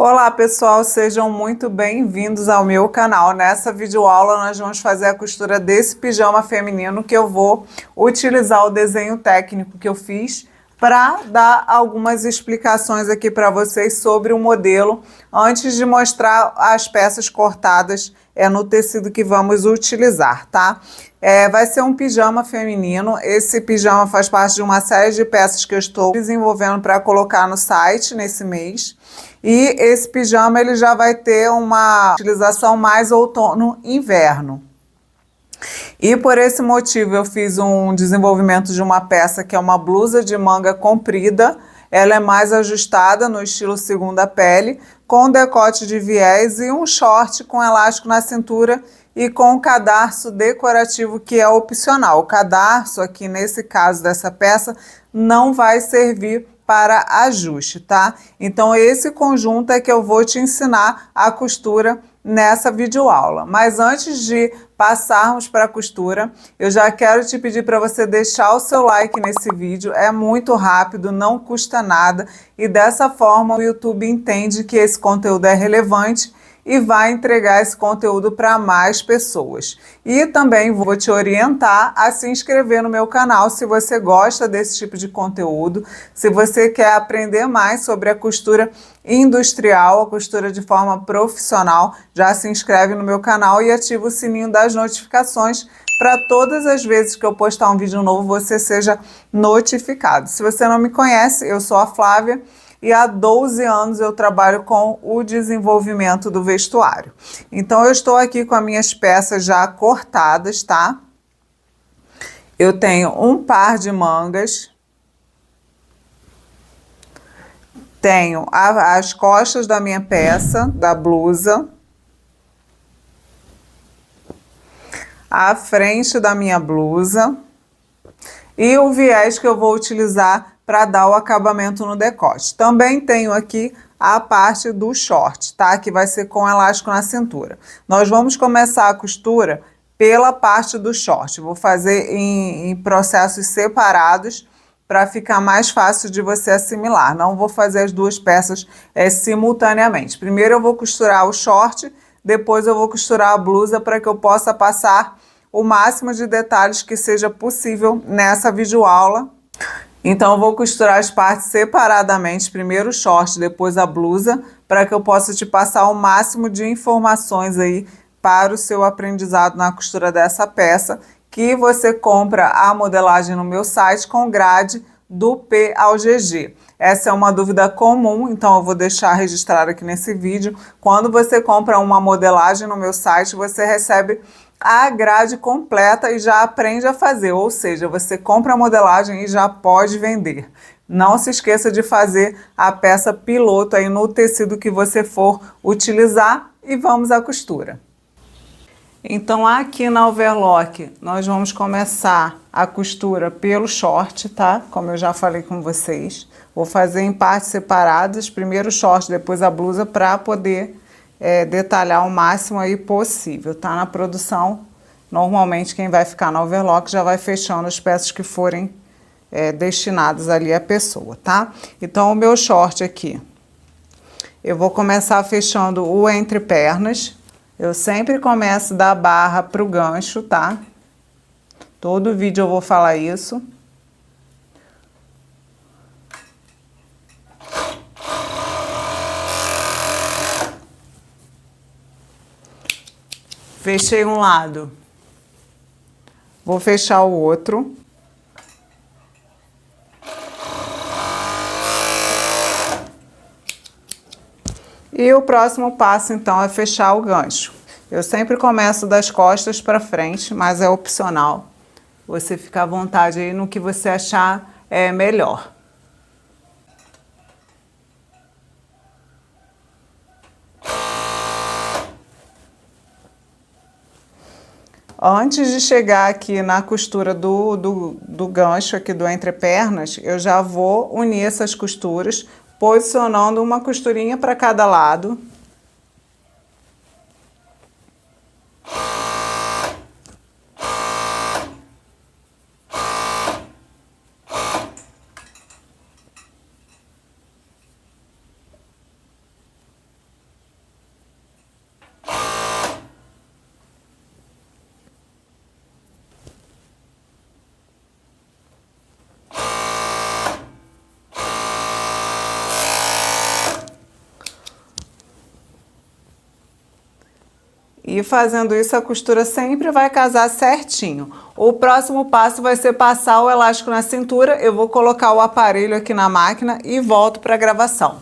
Olá pessoal, sejam muito bem-vindos ao meu canal. Nessa videoaula nós vamos fazer a costura desse pijama feminino que eu vou utilizar o desenho técnico que eu fiz para dar algumas explicações aqui para vocês sobre o modelo antes de mostrar as peças cortadas no tecido que vamos utilizar, tá? Vai ser um pijama feminino. Esse pijama faz parte de uma série de peças que eu estou desenvolvendo para colocar no site nesse mês. E esse pijama ele já vai ter uma utilização mais outono-inverno. E por esse motivo eu fiz um desenvolvimento de uma peça que é uma blusa de manga comprida. Ela é mais ajustada no estilo segunda pele, com decote de viés e um short com elástico na cintura e com cadarço decorativo que é opcional. O cadarço aqui nesse caso dessa peça não vai servir para ajuste, tá? Então esse conjunto é que eu vou te ensinar a costura nessa videoaula. Mas antes de passarmos para a costura, eu já quero te pedir para você deixar o seu like nesse vídeo. É muito rápido, não custa nada e dessa forma o YouTube entende que esse conteúdo é relevante e vai entregar esse conteúdo para mais pessoas. E também vou te orientar a se inscrever no meu canal se você gosta desse tipo de conteúdo, se você quer aprender mais sobre a costura industrial, a costura de forma profissional, já se inscreve no meu canal e ativa o sininho das notificações para todas as vezes que eu postar um vídeo novo você seja notificado. Se você não me conhece, eu sou a Flávia e há 12 anos eu trabalho com o desenvolvimento do vestuário. Então eu estou aqui com as minhas peças já cortadas, tá? Eu tenho um par de mangas, tenho as costas da minha peça, da blusa, a frente da minha blusa e o viés que eu vou utilizar para dar o acabamento no decote. Também tenho aqui a parte do short, tá? Que vai ser com elástico na cintura. Nós vamos começar a costura pela parte do short. Vou fazer em processos separados para ficar mais fácil de você assimilar. Não vou fazer as duas peças simultaneamente. Primeiro eu vou costurar o short, depois eu vou costurar a blusa para que eu possa passar o máximo de detalhes que seja possível nessa videoaula. Então eu vou costurar as partes separadamente, primeiro o short, depois a blusa, para que eu possa te passar o máximo de informações aí para o seu aprendizado na costura dessa peça, que você compra a modelagem no meu site com grade do P ao GG. Essa é uma dúvida comum, então eu vou deixar registrado aqui nesse vídeo. Quando você compra uma modelagem no meu site, você recebe a grade completa e já aprende a fazer, ou seja, você compra a modelagem e já pode vender. Não se esqueça de fazer a peça piloto aí no tecido que você for utilizar e vamos à costura. Então aqui na overlock nós vamos começar a costura pelo short, tá? Como eu já falei com vocês. Vou fazer em partes separadas, primeiro o short, depois a blusa, para poder detalhar o máximo aí possível, tá? Na produção, normalmente quem vai ficar na overlock já vai fechando as peças que forem destinadas ali à pessoa, tá? Então o meu short aqui, eu vou começar fechando o entrepernas. Eu sempre começo da barra pro gancho, tá? Todo vídeo eu vou falar isso. Fechei um lado, vou fechar o outro. E o próximo passo, então, é fechar o gancho. Eu sempre começo das costas para frente, mas é opcional. Você fica à vontade aí no que você achar melhor. Antes de chegar aqui na costura do gancho aqui do entrepernas, eu já vou unir essas costuras, posicionando uma costurinha para cada lado. E fazendo isso, a costura sempre vai casar certinho. O próximo passo vai ser passar o elástico na cintura. Eu vou colocar o aparelho aqui na máquina e volto para a gravação.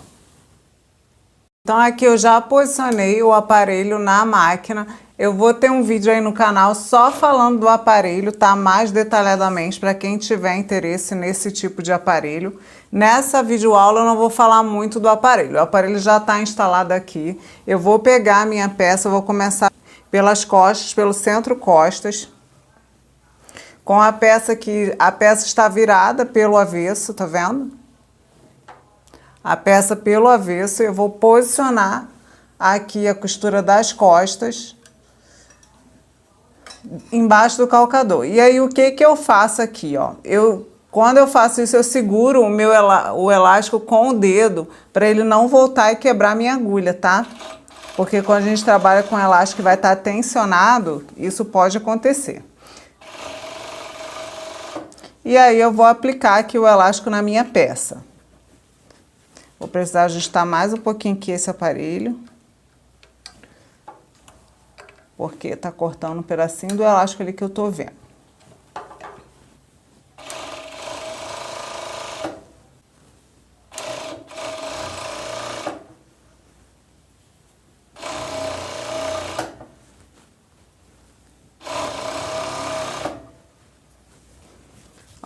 Então aqui eu já posicionei o aparelho na máquina. Eu vou ter um vídeo aí no canal só falando do aparelho, tá? Mais detalhadamente para quem tiver interesse nesse tipo de aparelho. Nessa videoaula eu não vou falar muito do aparelho. O aparelho já está instalado aqui. Eu vou pegar a minha peça, vou começar pelas costas, pelo centro-costas. Com a peça aqui, a peça está virada pelo avesso, tá vendo? A peça pelo avesso, eu vou posicionar aqui a costura das costas embaixo do calcador. E aí o que que eu faço aqui, ó? Quando eu faço isso, eu seguro o elástico com o dedo para ele não voltar e quebrar minha agulha, tá? Porque quando a gente trabalha com elástico que vai estar tensionado, isso pode acontecer. E aí eu vou aplicar aqui o elástico na minha peça. Vou precisar ajustar mais um pouquinho aqui esse aparelho. Porque tá cortando um pedacinho do elástico ali que eu tô vendo.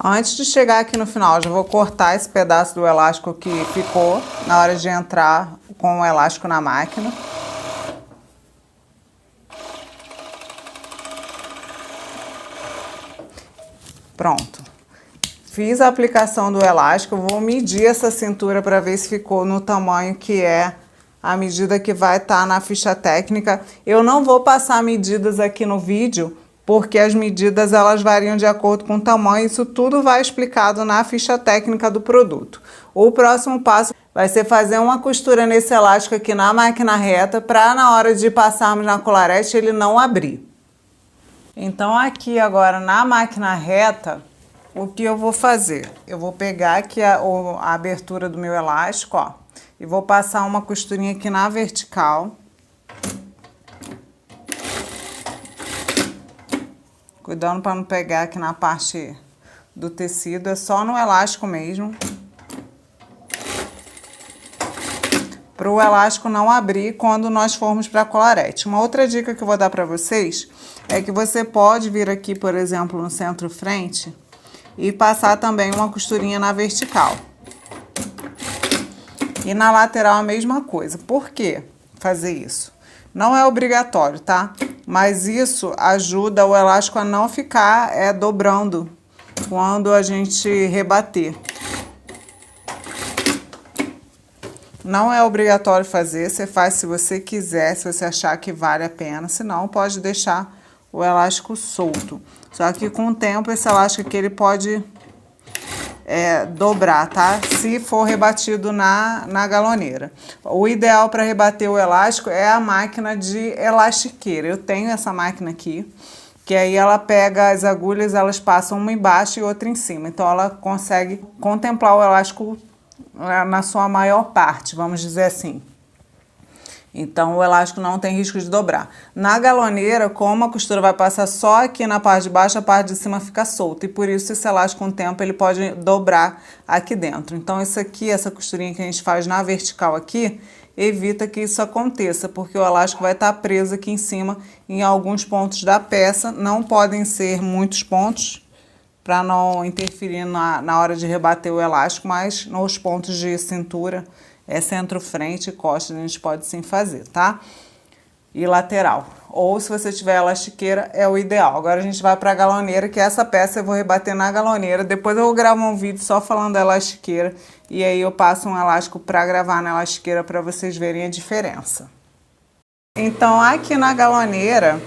Antes de chegar aqui no final, eu já vou cortar esse pedaço do elástico que ficou na hora de entrar com o elástico na máquina. Pronto. Fiz a aplicação do elástico, eu vou medir essa cintura para ver se ficou no tamanho que é a medida que vai estar na ficha técnica. Eu não vou passar medidas aqui no vídeo, porque as medidas elas variam de acordo com o tamanho, isso tudo vai explicado na ficha técnica do produto. O próximo passo vai ser fazer uma costura nesse elástico aqui na máquina reta, para na hora de passarmos na colarete ele não abrir. Então aqui agora na máquina reta, o que eu vou fazer? Eu vou pegar aqui a abertura do meu elástico, ó, e vou passar uma costurinha aqui na vertical. Cuidando para não pegar aqui na parte do tecido, é só no elástico mesmo. Para o elástico não abrir quando nós formos para a colarete. Uma outra dica que eu vou dar para vocês é que você pode vir aqui, por exemplo, no centro-frente e passar também uma costurinha na vertical. E na lateral a mesma coisa. Por que fazer isso? Não é obrigatório, tá? Mas isso ajuda o elástico a não ficar dobrando quando a gente rebater. Não é obrigatório fazer, você faz se você quiser, se você achar que vale a pena, senão pode deixar o elástico solto. Só que com o tempo esse elástico aqui ele pode dobrar, tá? Se for rebatido na galoneira. O ideal para rebater o elástico é a máquina de elastiqueira. Eu tenho essa máquina aqui, que aí ela pega as agulhas, elas passam uma embaixo e outra em cima. Então ela consegue contemplar o elástico na sua maior parte, vamos dizer assim. Então o elástico não tem risco de dobrar. Na galoneira, como a costura vai passar só aqui na parte de baixo, a parte de cima fica solta. E por isso esse elástico com o tempo ele pode dobrar aqui dentro. Então isso aqui, essa costurinha que a gente faz na vertical aqui, evita que isso aconteça, porque o elástico vai estar preso aqui em cima em alguns pontos da peça. Não podem ser muitos pontos, para não interferir na hora de rebater o elástico, mas nos pontos de cintura, centro-frente e costas, a gente pode sim fazer, tá? E lateral. Ou se você tiver elastiqueira, é o ideal. Agora a gente vai para a galoneira, que essa peça eu vou rebater na galoneira. Depois eu vou gravar um vídeo só falando da elastiqueira. E aí eu passo um elástico para gravar na elastiqueira para vocês verem a diferença. Então aqui na galoneira,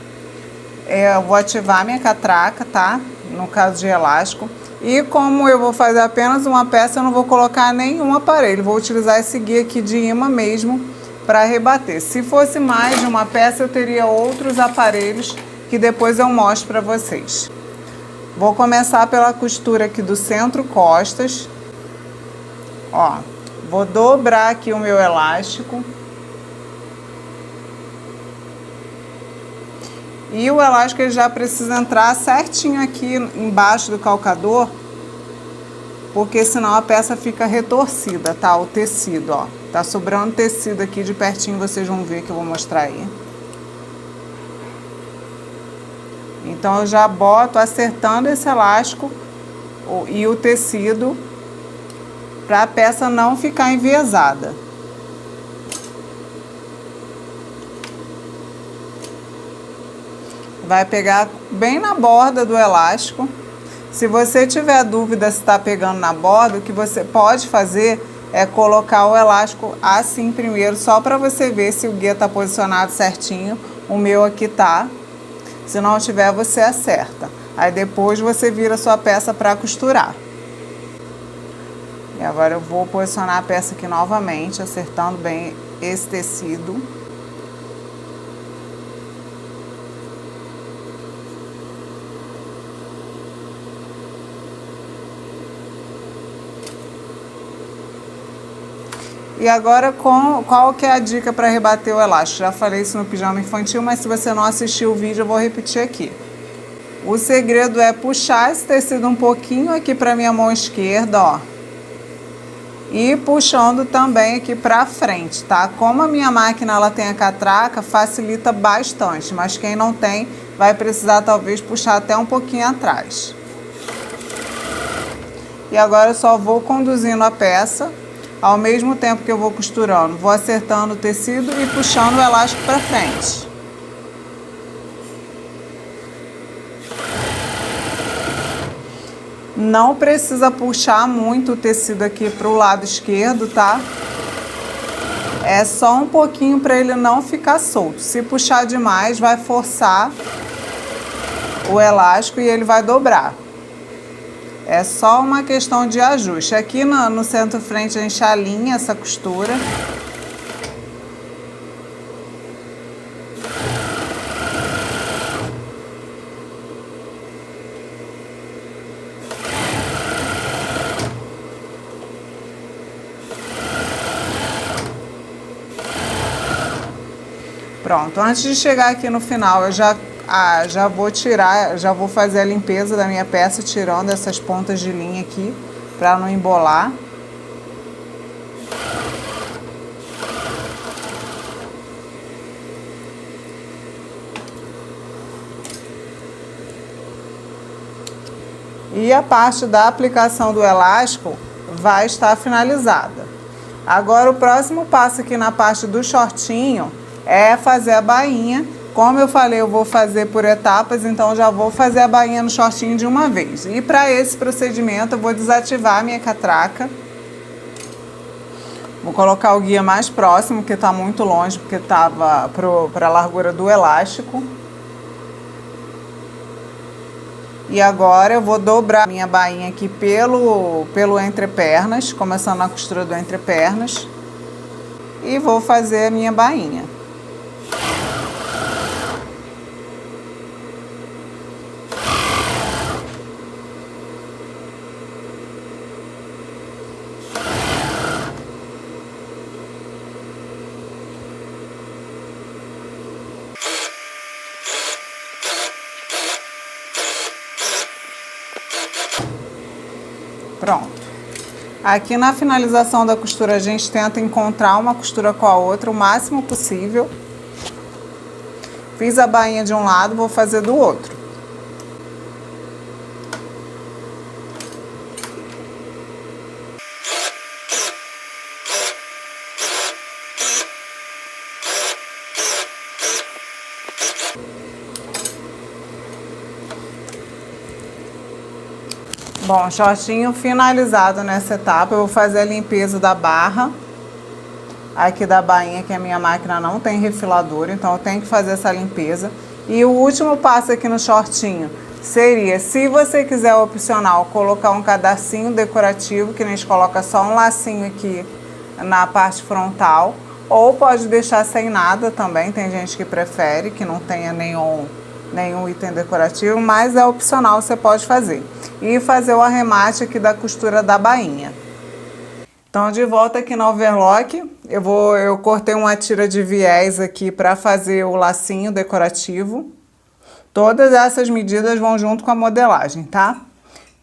eu vou ativar minha catraca, tá? No caso de elástico. E como eu vou fazer apenas uma peça, eu não vou colocar nenhum aparelho. Vou utilizar esse guia aqui de imã mesmo para rebater. Se fosse mais de uma peça, eu teria outros aparelhos que depois eu mostro para vocês. Vou começar pela costura aqui do centro-costas. Ó, vou dobrar aqui o meu elástico. E o elástico ele já precisa entrar certinho aqui embaixo do calcador, porque senão a peça fica retorcida, tá? O tecido, ó. Tá sobrando tecido aqui, de pertinho vocês vão ver que eu vou mostrar aí. Então eu já boto acertando esse elástico e o tecido para a peça não ficar enviesada. Vai pegar bem na borda do elástico. Se você tiver dúvida se está pegando na borda, o que você pode fazer é colocar o elástico assim primeiro, só para você ver se o guia está posicionado certinho. O meu aqui tá. Se não tiver, você acerta. Aí depois você vira a sua peça para costurar. E agora eu vou posicionar a peça aqui novamente, acertando bem esse tecido. E agora, qual que é a dica para rebater o elástico? Já falei isso no pijama infantil, mas se você não assistiu o vídeo, eu vou repetir aqui. O segredo é puxar esse tecido um pouquinho aqui para minha mão esquerda, ó. E puxando também aqui para frente, tá? Como a minha máquina ela tem a catraca, facilita bastante, mas quem não tem vai precisar talvez puxar até um pouquinho atrás. E agora eu só vou conduzindo a peça. Ao mesmo tempo que eu vou costurando, vou acertando o tecido e puxando o elástico para frente. Não precisa puxar muito o tecido aqui para o lado esquerdo, tá? É só um pouquinho para ele não ficar solto. Se puxar demais, vai forçar o elástico e ele vai dobrar. É só uma questão de ajuste. Aqui no centro-frente a gente alinha essa costura. Pronto, antes de chegar aqui no final, eu já vou tirar, já vou fazer a limpeza da minha peça, tirando essas pontas de linha aqui, para não embolar. E a parte da aplicação do elástico vai estar finalizada. Agora o próximo passo aqui na parte do shortinho é fazer a bainha. Como eu falei, eu vou fazer por etapas, então já vou fazer a bainha no shortinho de uma vez. E para esse procedimento eu vou desativar a minha catraca. Vou colocar o guia mais próximo, que está muito longe, porque estava para a largura do elástico. E agora eu vou dobrar a minha bainha aqui pelo entrepernas, começando na costura do entrepernas. E vou fazer a minha bainha. Pronto. Aqui na finalização da costura a gente tenta encontrar uma costura com a outra o máximo possível. Fiz a bainha de um lado, vou fazer do outro. Bom, shortinho finalizado nessa etapa. Eu vou fazer a limpeza da barra aqui da bainha, que a minha máquina não tem refilador, então eu tenho que fazer essa limpeza. E o último passo aqui no shortinho seria, se você quiser opcional, colocar um cadarcinho decorativo, que a gente coloca só um lacinho aqui na parte frontal, ou pode deixar sem nada também. Tem gente que prefere que não tenha nenhum item decorativo, mas é opcional, você pode fazer. E fazer o arremate aqui da costura da bainha. Então, de volta aqui no overlock, eu cortei uma tira de viés aqui para fazer o lacinho decorativo. Todas essas medidas vão junto com a modelagem, tá?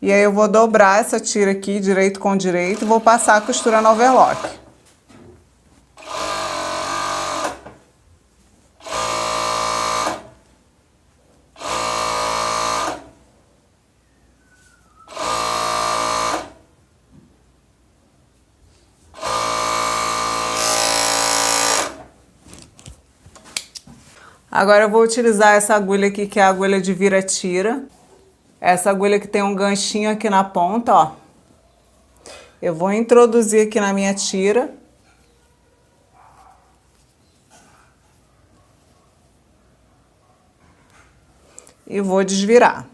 E aí eu vou dobrar essa tira aqui, direito com direito, e vou passar a costura no overlock. Agora eu vou utilizar essa agulha aqui, que é a agulha de vira-tira. Essa agulha que tem um ganchinho aqui na ponta, ó. Eu vou introduzir aqui na minha tira. E vou desvirar.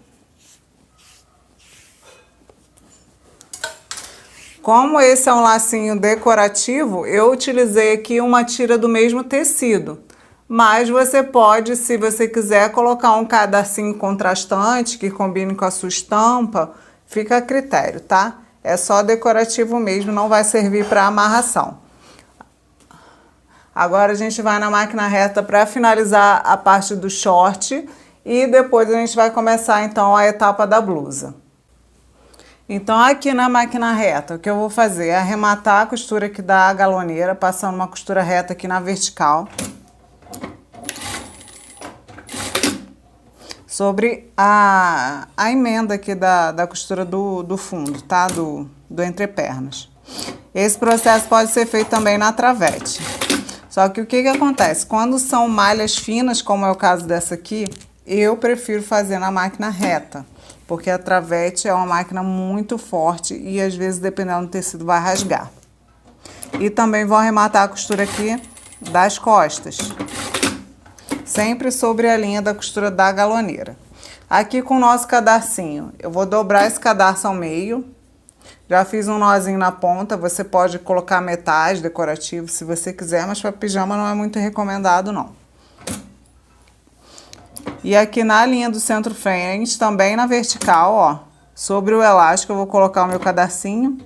Como esse é um lacinho decorativo, eu utilizei aqui uma tira do mesmo tecido. Mas você pode, se você quiser, colocar um cadarcinho contrastante que combine com a sua estampa, fica a critério, tá? É só decorativo mesmo, não vai servir para amarração. Agora a gente vai na máquina reta para finalizar a parte do short e depois a gente vai começar então a etapa da blusa. Então aqui na máquina reta, o que eu vou fazer é arrematar a costura aqui da galoneira, passando uma costura reta aqui na vertical. Sobre a emenda aqui da costura do fundo, tá? Do entrepernas. Esse processo pode ser feito também na travete. Só que o que acontece? Quando são malhas finas, como é o caso dessa aqui, eu prefiro fazer na máquina reta. Porque a travete é uma máquina muito forte e às vezes, dependendo do tecido, vai rasgar. E também vou arrematar a costura aqui das costas. Sempre sobre a linha da costura da galoneira. Aqui com o nosso cadarcinho, eu vou dobrar esse cadarço ao meio. Já fiz um nozinho na ponta, você pode colocar metais decorativos se você quiser, mas para pijama não é muito recomendado não. E aqui na linha do centro-frente, também na vertical, ó, sobre o elástico eu vou colocar o meu cadarcinho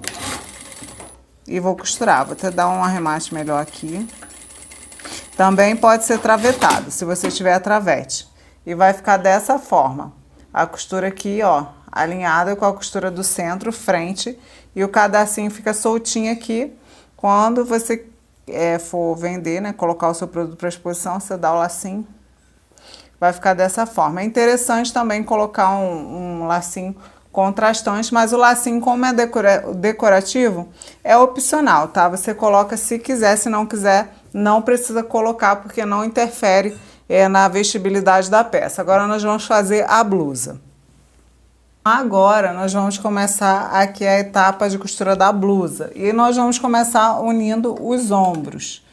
e vou costurar. Vou até dar um arremate melhor aqui. Também pode ser travetado, se você tiver a travete. E vai ficar dessa forma. A costura aqui, ó, alinhada com a costura do centro, frente. E o cadarcinho fica soltinho aqui. Quando você for vender, né, colocar o seu produto para exposição, você dá o lacinho. Vai ficar dessa forma. É interessante também colocar um lacinho contrastante, mas o lacinho, como é decorativo, é opcional, tá? Você coloca se quiser, se não quiser, não precisa colocar, porque não interfere na vestibilidade da peça. Agora nós vamos fazer a blusa. Agora nós vamos começar aqui a etapa de costura da blusa. E nós vamos começar unindo os ombros.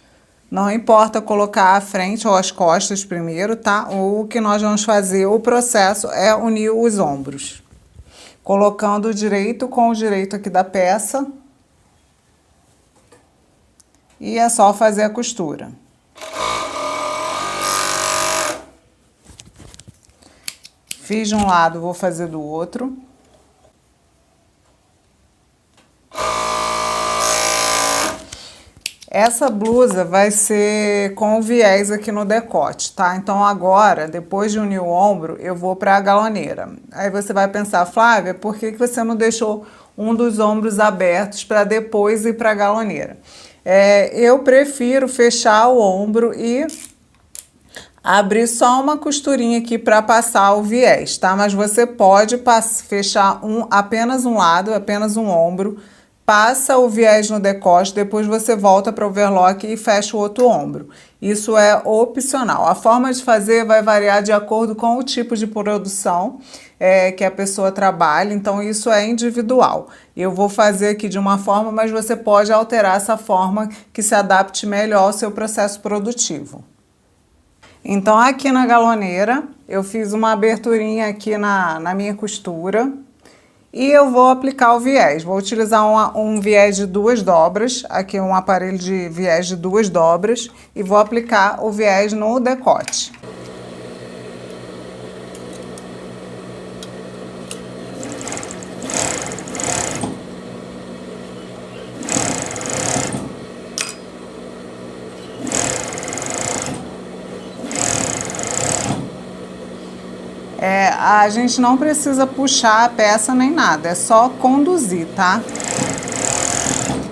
Não importa colocar a frente ou as costas primeiro, tá? O que nós vamos fazer, o processo é unir os ombros. Colocando o direito com o direito aqui da peça. E é só fazer a costura. Fiz de um lado, vou fazer do outro. Essa blusa vai ser com o viés aqui no decote, tá? Então agora, depois de unir o ombro, eu vou para a galoneira. Aí você vai pensar, Flávia, por que você não deixou um dos ombros abertos para depois ir para a galoneira? Eu prefiro fechar o ombro e abrir só uma costurinha aqui para passar o viés, tá? Mas você pode fechar apenas um lado, apenas um ombro, passa o viés no decote, depois você volta para o overlock e fecha o outro ombro. Isso é opcional. A forma de fazer vai variar de acordo com o tipo de produção que a pessoa trabalha, então isso é individual. Eu vou fazer aqui de uma forma, mas você pode alterar essa forma que se adapte melhor ao seu processo produtivo. Então aqui na galoneira eu fiz uma aberturinha aqui na minha costura. E eu vou aplicar o viés. Vou utilizar um viés de 2 dobras, aqui um aparelho de viés de 2 dobras, e vou aplicar o viés no decote. a gente não precisa puxar a peça nem nada, é só conduzir, tá?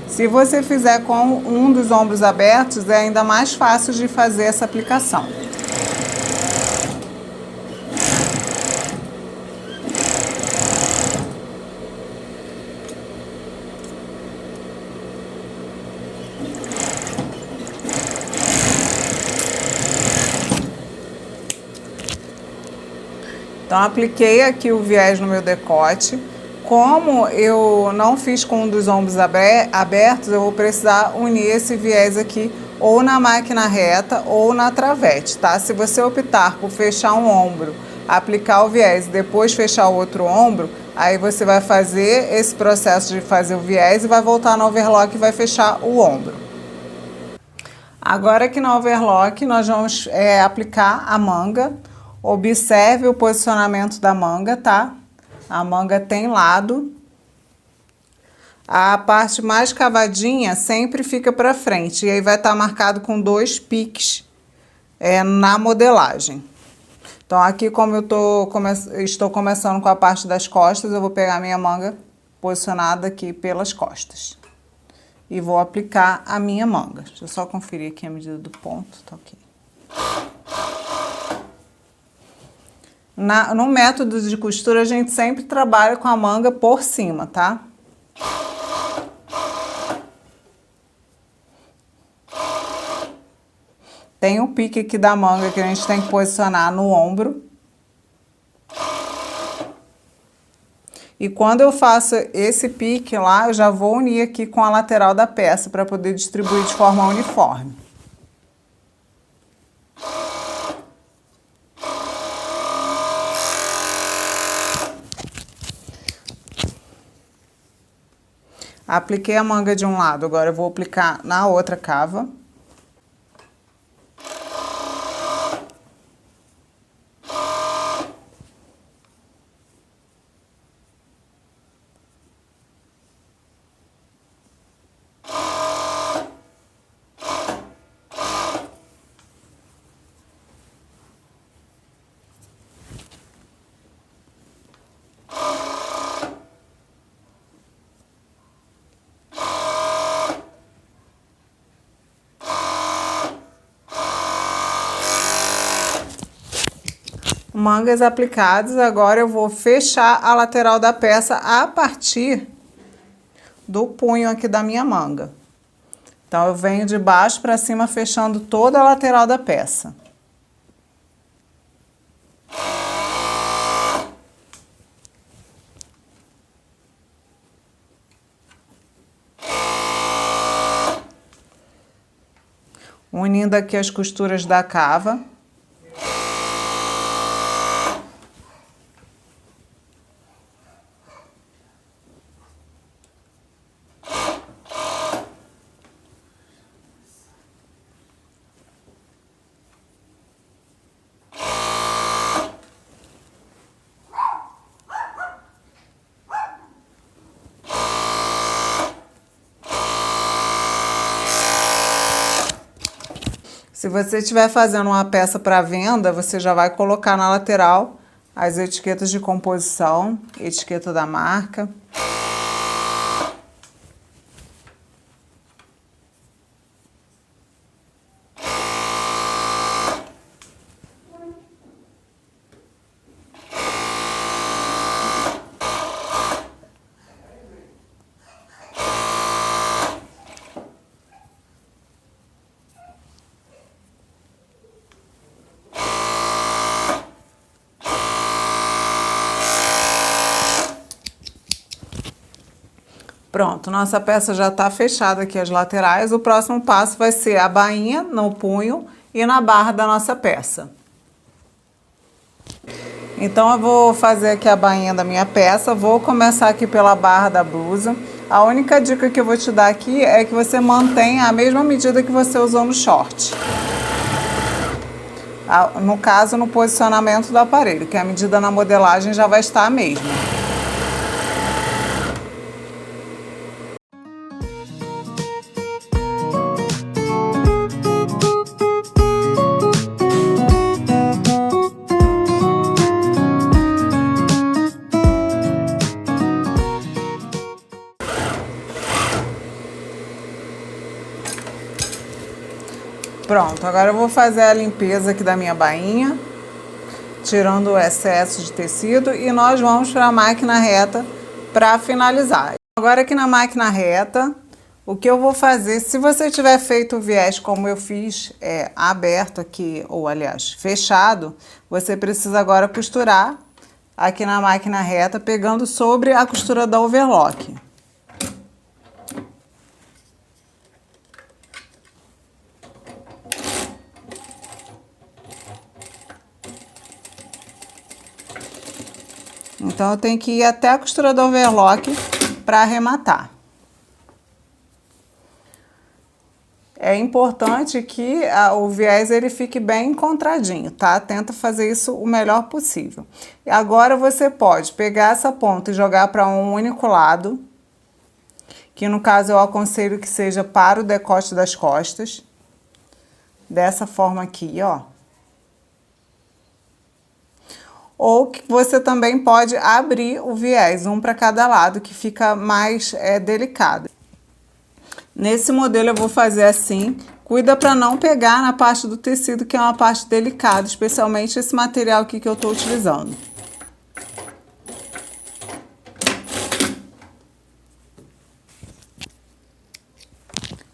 Se você fizer com um dos ombros abertos, é ainda mais fácil de fazer essa aplicação. Então, apliquei aqui o viés no meu decote. Como eu não fiz com um dos ombros abertos, eu vou precisar unir esse viés aqui ou na máquina reta ou na travete, tá? Se você optar por fechar um ombro, aplicar o viés e depois fechar o outro ombro, aí você vai fazer esse processo de fazer o viés e vai voltar no overlock e vai fechar o ombro. Agora aqui no overlock nós vamos aplicar a manga. Observe o posicionamento da manga, tá? A manga tem lado. A parte mais cavadinha sempre fica para frente. E aí vai estar marcado com 2 piques na modelagem. Então, aqui como eu estou começando com a parte das costas, eu vou pegar minha manga posicionada aqui pelas costas. E vou aplicar a minha manga. Deixa eu só conferir aqui a medida do ponto, tá ok. No método de costura, a gente sempre trabalha com a manga por cima, tá? Tem o pique aqui da manga que a gente tem que posicionar no ombro. E quando eu faço esse pique lá, eu já vou unir aqui com a lateral da peça para poder distribuir de forma uniforme. Apliquei a manga de um lado, agora eu vou aplicar na outra cava. Mangas aplicadas, agora eu vou fechar a lateral da peça a partir do punho aqui da minha manga. Então, eu venho de baixo para cima fechando toda a lateral da peça. Unindo aqui as costuras da cava. Se você estiver fazendo uma peça para venda, você já vai colocar na lateral as etiquetas de composição, etiqueta da marca. Pronto, nossa peça já está fechada aqui as laterais. O próximo passo vai ser a bainha no punho e na barra da nossa peça. Então, eu vou fazer aqui a bainha da minha peça. Vou começar aqui pela barra da blusa. A única dica que eu vou te dar aqui é que você mantenha a mesma medida que você usou no short. No caso, no posicionamento do aparelho, que a medida na modelagem já vai estar a mesma. Pronto, agora eu vou fazer a limpeza aqui da minha bainha, tirando o excesso de tecido, e nós vamos para a máquina reta para finalizar. Agora aqui na máquina reta, o que eu vou fazer, se você tiver feito o viés como eu fiz, aberto aqui, ou aliás, fechado, você precisa agora costurar aqui na máquina reta, pegando sobre a costura da overlock. Então, eu tenho que ir até a costura do overlock para arrematar. É importante que o viés ele fique bem encontradinho, tá? Tenta fazer isso o melhor possível. E agora você pode pegar essa ponta e jogar para um único lado, que no caso eu aconselho que seja para o decote das costas. Dessa forma aqui, ó. Ou que você também pode abrir o viés, um para cada lado, que fica mais delicado. Nesse modelo eu vou fazer assim, cuida para não pegar na parte do tecido, que é uma parte delicada, especialmente esse material aqui que eu estou utilizando.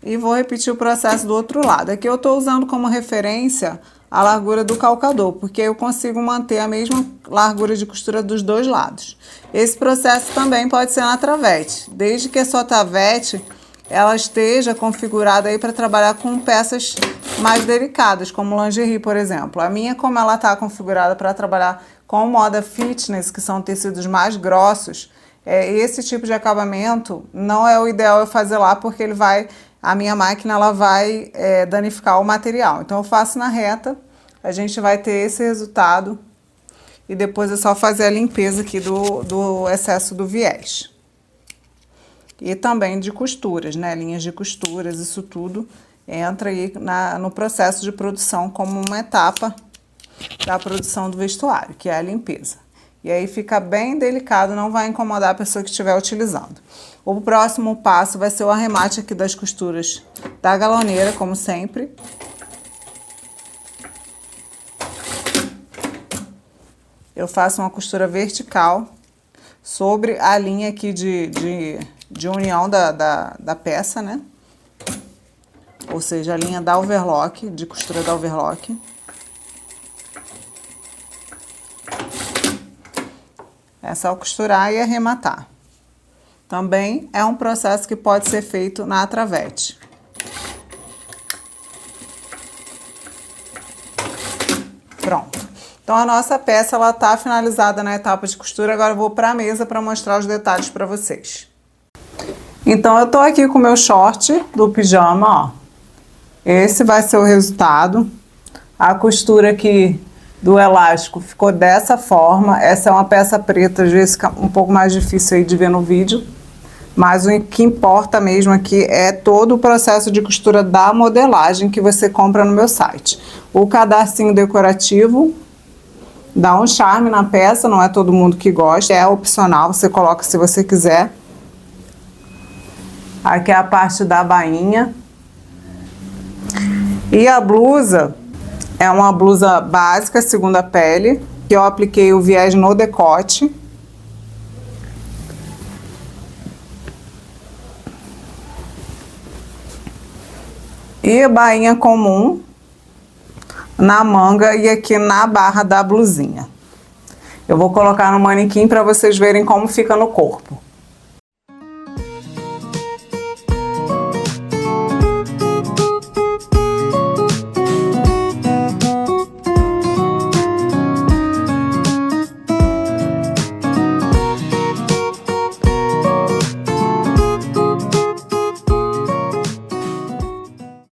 E vou repetir o processo do outro lado. Aqui eu estou usando como referência a largura do calcador, porque eu consigo manter a mesma largura de costura dos dois lados. Esse processo também pode ser na travete, desde que a sua travete ela esteja configurada aí para trabalhar com peças mais delicadas, como lingerie, por exemplo. A minha, como ela está configurada para trabalhar com moda fitness, que são tecidos mais grossos, esse tipo de acabamento não é o ideal eu fazer lá, porque a minha máquina ela vai danificar o material. Então eu faço na reta, a gente vai ter esse resultado e depois é só fazer a limpeza aqui do excesso do viés. E também de costuras, né? Linhas de costuras, isso tudo entra aí no processo de produção como uma etapa da produção do vestuário, que é a limpeza. E aí fica bem delicado, não vai incomodar a pessoa que estiver utilizando. O próximo passo vai ser o arremate aqui das costuras da galoneira, como sempre. Eu faço uma costura vertical sobre a linha aqui de união da peça, né? Ou seja, a linha da overlock, de costura da overlock. É só costurar e arrematar. Também é um processo que pode ser feito na travete. Pronto. Então, a nossa peça ela tá finalizada na etapa de costura. Agora eu vou para a mesa para mostrar os detalhes para vocês. Então, eu tô aqui com o meu short do pijama, ó. Esse vai ser o resultado. A costura aqui do elástico ficou dessa forma. Essa é uma peça preta, às vezes fica um pouco mais difícil aí de ver no vídeo. Mas o que importa mesmo aqui é todo o processo de costura da modelagem que você compra no meu site. O cadarcinho decorativo dá um charme na peça, não é todo mundo que gosta, é opcional, você coloca se você quiser. Aqui é a parte da bainha. E a blusa é uma blusa básica, segunda pele, que eu apliquei o viés no decote. E a bainha comum na manga e aqui na barra da blusinha. Eu vou colocar no manequim para vocês verem como fica no corpo.